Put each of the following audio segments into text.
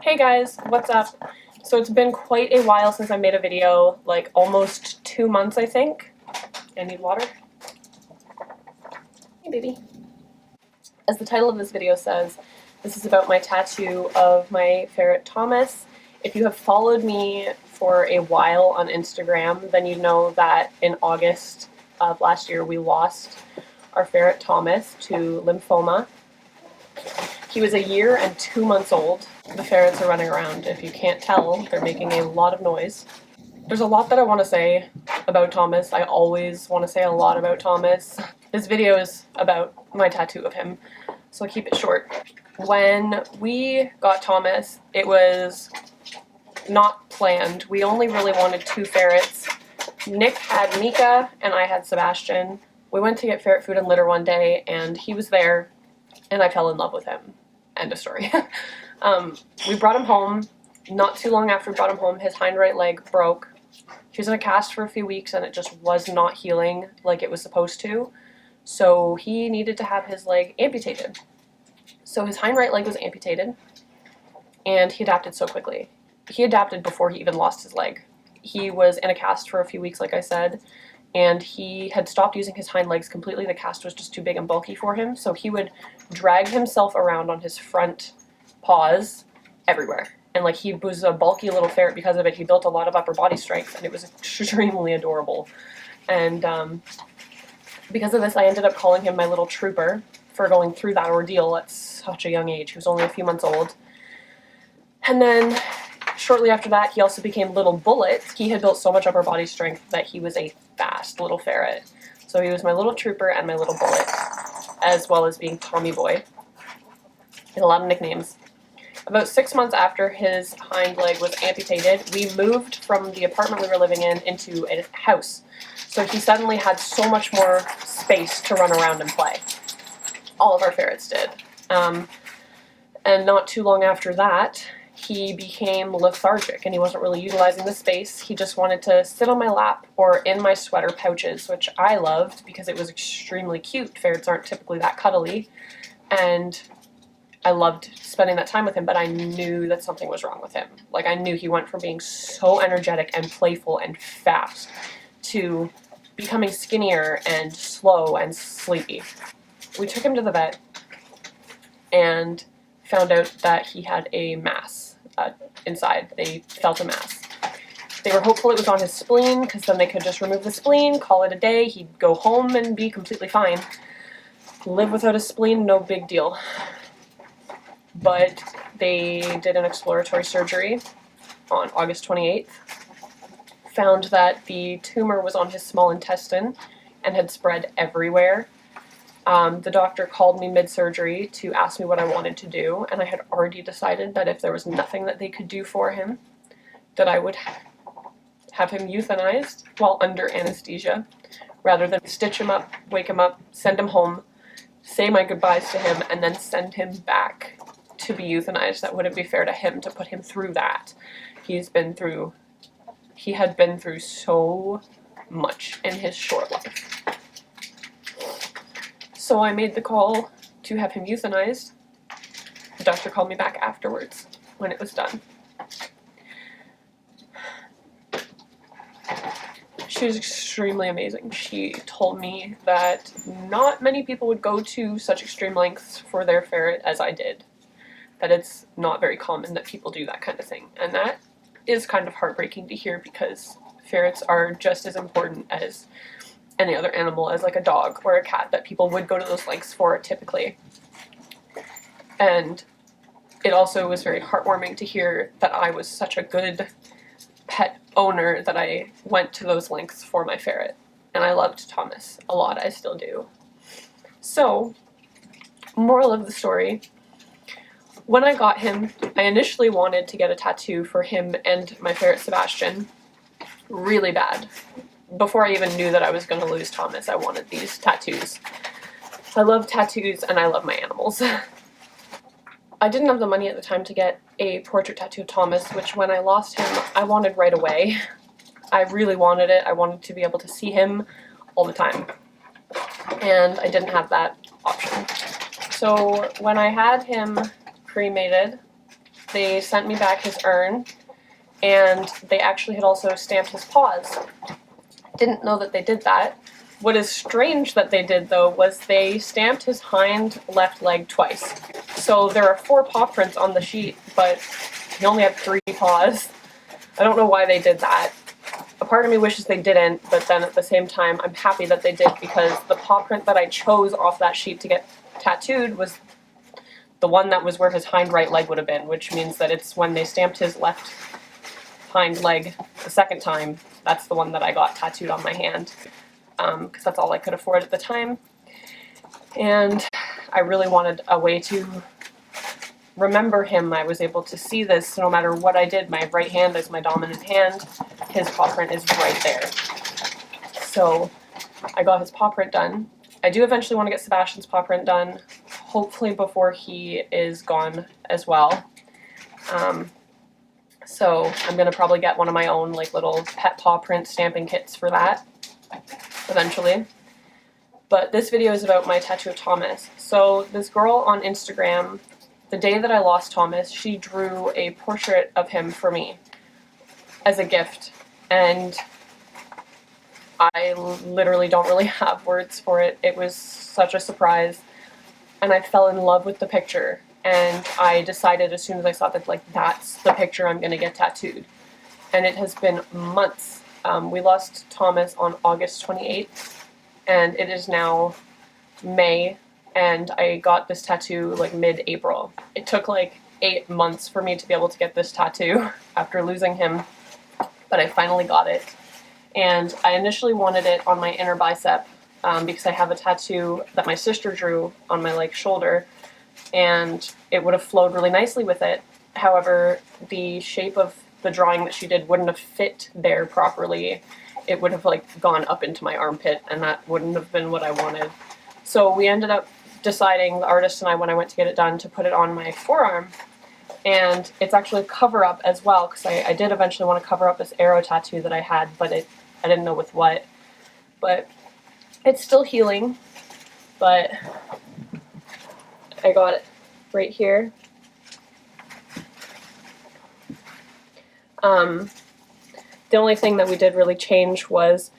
Hey guys, what's up? So it's been quite a while since I made a video, like almost 2 months I think. I need water. Hey baby. As the title of this video says, this is about my tattoo of my ferret Thomas. If you have followed me for a while on Instagram, then you know that in August of last year we lost our ferret Thomas to lymphoma. He was 1 year and 2 months old. The ferrets are running around. If you can't tell, they're making a lot of noise. There's a lot that I want to say about Thomas. I always want to say a lot about Thomas. This video is about my tattoo of him, so I'll keep it short. When we got Thomas, it was not planned. We only really wanted 2 ferrets. Nick had Mika and I had Sebastian. We went to get ferret food and litter one day and he was there and I fell in love with him. End of story. We brought him home. Not too long after we brought him home, his hind right leg broke. He was in a cast for a few weeks and it just was not healing like it was supposed to. So he needed to have his leg amputated. So his hind right leg was amputated and he adapted so quickly. He adapted before he even lost his leg. He was in a cast for a few weeks, like I said, and he had stopped using his hind legs completely. The cast was just too big and bulky for him, so he would drag himself around on his front paws everywhere. And like, he was a bulky little ferret because of it. He built a lot of upper body strength and it was extremely adorable. And because of this, I ended up calling him my little trooper for going through that ordeal at such a young age. He was only a few months old. And then shortly after that, he also became Little Bullet. He had built so much upper body strength that he was a fast little ferret. So he was my little trooper and my little bullet, as well as being Tommy Boy. He had a lot of nicknames. About 6 months after his hind leg was amputated, we moved from the apartment we were living in into a house. So he suddenly had so much more space to run around and play. All of our ferrets did. And not too long after that, he became lethargic and he wasn't really utilizing the space. He just wanted to sit on my lap or in my sweater pouches, which I loved because it was extremely cute. Ferrets aren't typically that cuddly. And I loved spending that time with him, but I knew that something was wrong with him. Like, I knew he went from being so energetic and playful and fast to becoming skinnier and slow and sleepy. We took him to the vet and found out that he had a mass inside. They felt a mass. They were hopeful it was on his spleen because then they could just remove the spleen, call it a day, he'd go home and be completely fine. Live without a spleen, no big deal. But they did an exploratory surgery on August 28th, found that the tumor was on his small intestine and had spread everywhere. The doctor called me mid-surgery to ask me what I wanted to do, and I had already decided that if there was nothing that they could do for him, that I would have him euthanized while under anesthesia, rather than stitch him up, wake him up, send him home, say my goodbyes to him, and then send him back to be euthanized. That wouldn't be fair to him to put him through that. He had been through so much in his short life. So I made the call to have him euthanized. The doctor called me back afterwards when it was done. She was extremely amazing. She told me that not many people would go to such extreme lengths for their ferret as I did. That it's not very common that people do that kind of thing. And that is kind of heartbreaking to hear because ferrets are just as important as any other animal, as like a dog or a cat, that people would go to those lengths for typically. And it also was very heartwarming to hear that I was such a good pet owner that I went to those lengths for my ferret. And I loved Thomas a lot, I still do. So, moral of the story, when I got him, I initially wanted to get a tattoo for him and my ferret Sebastian really bad. Before I even knew that I was going to lose Thomas, I wanted these tattoos. I love tattoos and I love my animals. I didn't have the money at the time to get a portrait tattoo of Thomas, which when I lost him, I wanted right away. I really wanted it. I wanted to be able to see him all the time. And I didn't have that option. So when I had him cremated, they sent me back his urn, and they actually had also stamped his paws. Didn't know that they did that. What is strange that they did, though, was they stamped his hind left leg twice. So there are 4 paw prints on the sheet, but he only had 3 paws. I don't know why they did that. A part of me wishes they didn't, but then at the same time, I'm happy that they did, because the paw print that I chose off that sheet to get tattooed was the one that was where his hind right leg would have been, which means that it's when they stamped his left hind leg the second time, that's the one that I got tattooed on my hand, because that's all I could afford at the time. And I really wanted a way to remember him. I was able to see this no matter what I did. My right hand is my dominant hand. His paw print is right there. So I got his paw print done. I do eventually want to get Sebastian's paw print done, hopefully before he is gone as well. So I'm going to probably get one of my own like little pet paw print stamping kits for that eventually. But this video is about my tattoo of Thomas. So this girl on Instagram, the day that I lost Thomas, she drew a portrait of him for me as a gift. And I literally don't really have words for it. It was such a surprise. And I fell in love with the picture. And I decided as soon as I saw that, like, that's the picture I'm going to get tattooed. And it has been months. We lost Thomas on August 28th. And it is now May, and I got this tattoo like mid-April. It took like 8 months for me to be able to get this tattoo after losing him, but I finally got it. And I initially wanted it on my inner bicep because I have a tattoo that my sister drew on my like shoulder, and it would have flowed really nicely with it. However, the shape of the drawing that she did wouldn't have fit there properly. It would have like gone up into my armpit, and that wouldn't have been what I wanted. So we ended up deciding, the artist and I, when I went to get it done, to put it on my forearm. And it's actually a cover-up as well, because I did eventually want to cover up this arrow tattoo that I had, but I didn't know with what. But it's still healing, but I got it right here. The only thing that we did really change was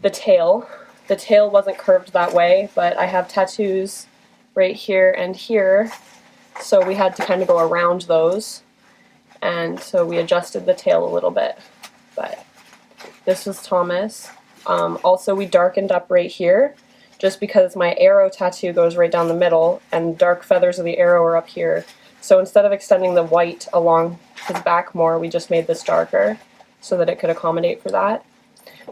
the tail. The tail wasn't curved that way, but I have tattoos right here and here, so we had to kind of go around those, and so we adjusted the tail a little bit. But this was Thomas. Also, we darkened up right here, just because my arrow tattoo goes right down the middle, and dark feathers of the arrow are up here. So instead of extending the white along his back more, we just made this darker, so that it could accommodate for that.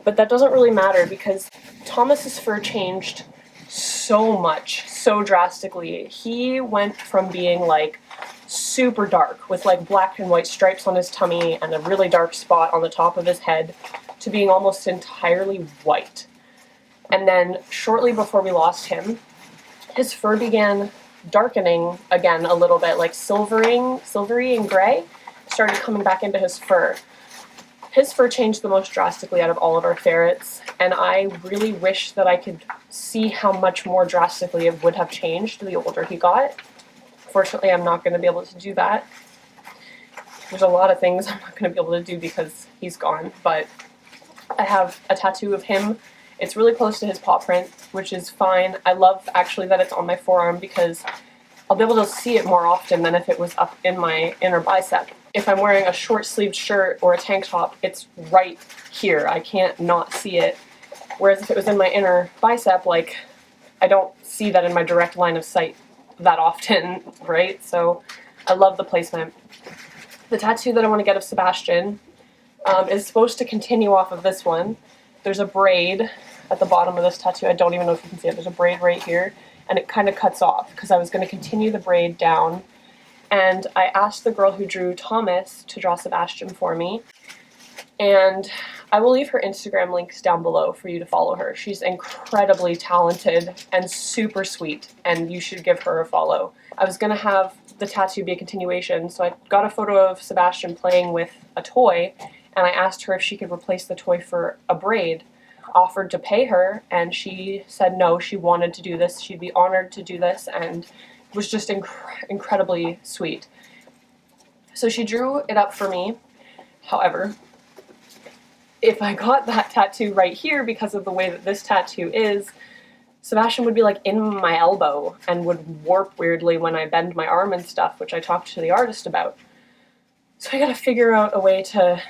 But that doesn't really matter, because Thomas's fur changed so much, so drastically. He went from being like super dark with like black and white stripes on his tummy and a really dark spot on the top of his head to being almost entirely white. And then shortly before we lost him, his fur began darkening again a little bit, like silvery and gray started coming back into his fur. His fur changed the most drastically out of all of our ferrets, and I really wish that I could see how much more drastically it would have changed the older he got. Fortunately, I'm not going to be able to do that. There's a lot of things I'm not going to be able to do because he's gone, but I have a tattoo of him. It's really close to his paw print, which is fine. I love actually that it's on my forearm, because I'll be able to see it more often than if it was up in my inner bicep. If I'm wearing a short-sleeved shirt or a tank top, it's right here. I can't not see it. Whereas if it was in my inner bicep, like, I don't see that in my direct line of sight that often, right? So I love the placement. The tattoo that I want to get of Sebastian is supposed to continue off of this one. There's a braid at the bottom of this tattoo. I don't even know if you can see it. There's a braid right here, and it kind of cuts off, because I was going to continue the braid down. And I asked the girl who drew Thomas to draw Sebastian for me, and I will leave her Instagram links down below for you to follow her. She's incredibly talented and super sweet, and you should give her a follow. I was going to have the tattoo be a continuation, so I got a photo of Sebastian playing with a toy, and I asked her if she could replace the toy for a braid. Offered to pay her, and she said no, she wanted to do this. She'd be honored to do this, and was just incredibly sweet. So she drew it up for me. However, if I got that tattoo right here, because of the way that this tattoo is, Sebastian would be like in my elbow and would warp weirdly when I bend my arm and stuff, which I talked to the artist about. So I gotta figure out a way to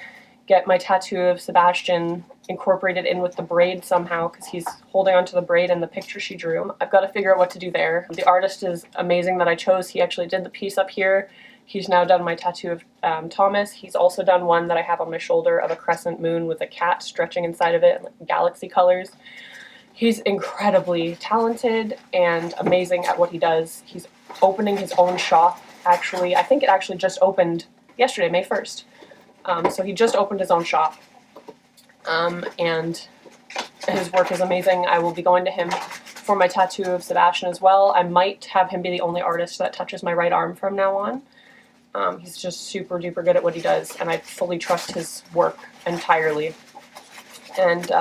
get my tattoo of Sebastian incorporated in with the braid somehow, because he's holding onto the braid in the picture she drew. I've got to figure out what to do there. The artist is amazing that I chose. He actually did the piece up here. He's now done my tattoo of Thomas. He's also done one that I have on my shoulder of a crescent moon with a cat stretching inside of it, like galaxy colors. He's incredibly talented and amazing at what he does. He's opening his own shop, actually. I think it actually just opened yesterday, May 1st. So he just opened his own shop. And his work is amazing. I will be going to him for my tattoo of Sebastian as well. I might have him be the only artist that touches my right arm from now on. He's just super duper good at what he does, and I fully trust his work entirely. And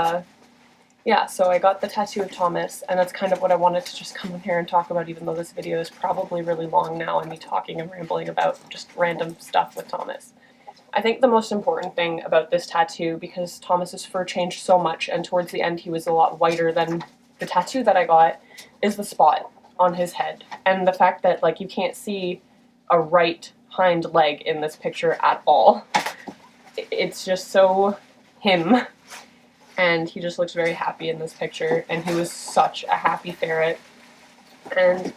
yeah, so I got the tattoo of Thomas, and that's kind of what I wanted to just come in here and talk about, even though this video is probably really long now and me talking and rambling about just random stuff with Thomas. I think the most important thing about this tattoo, because Thomas's fur changed so much, and towards the end he was a lot whiter than the tattoo that I got, is the spot on his head. And the fact that, like, you can't see a right hind leg in this picture at all. It's just so him. And he just looks very happy in this picture, and he was such a happy ferret. And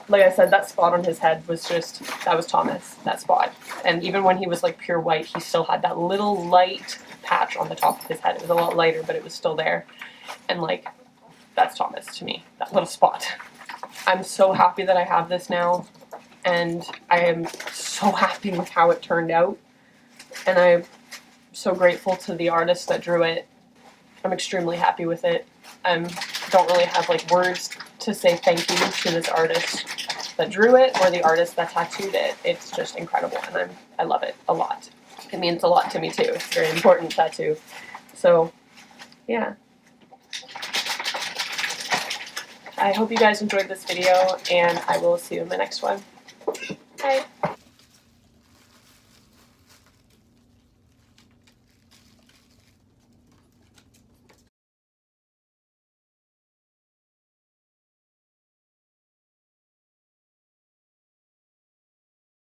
like I said, that spot on his head was just, that was Thomas, that spot. And even when he was like pure white, he still had that little light patch on the top of his head. It was a lot lighter, but it was still there. And like, that's Thomas to me, that little spot. I'm so happy that I have this now, and I am so happy with how it turned out. And I'm so grateful to the artist that drew it. I'm extremely happy with it. Don't really have like words to say thank you to this artist that drew it or the artist that tattooed it. It's just incredible, and I love it a lot. It means a lot to me too. It's a very important tattoo. So yeah. I hope you guys enjoyed this video, and I will see you in the next one. Bye.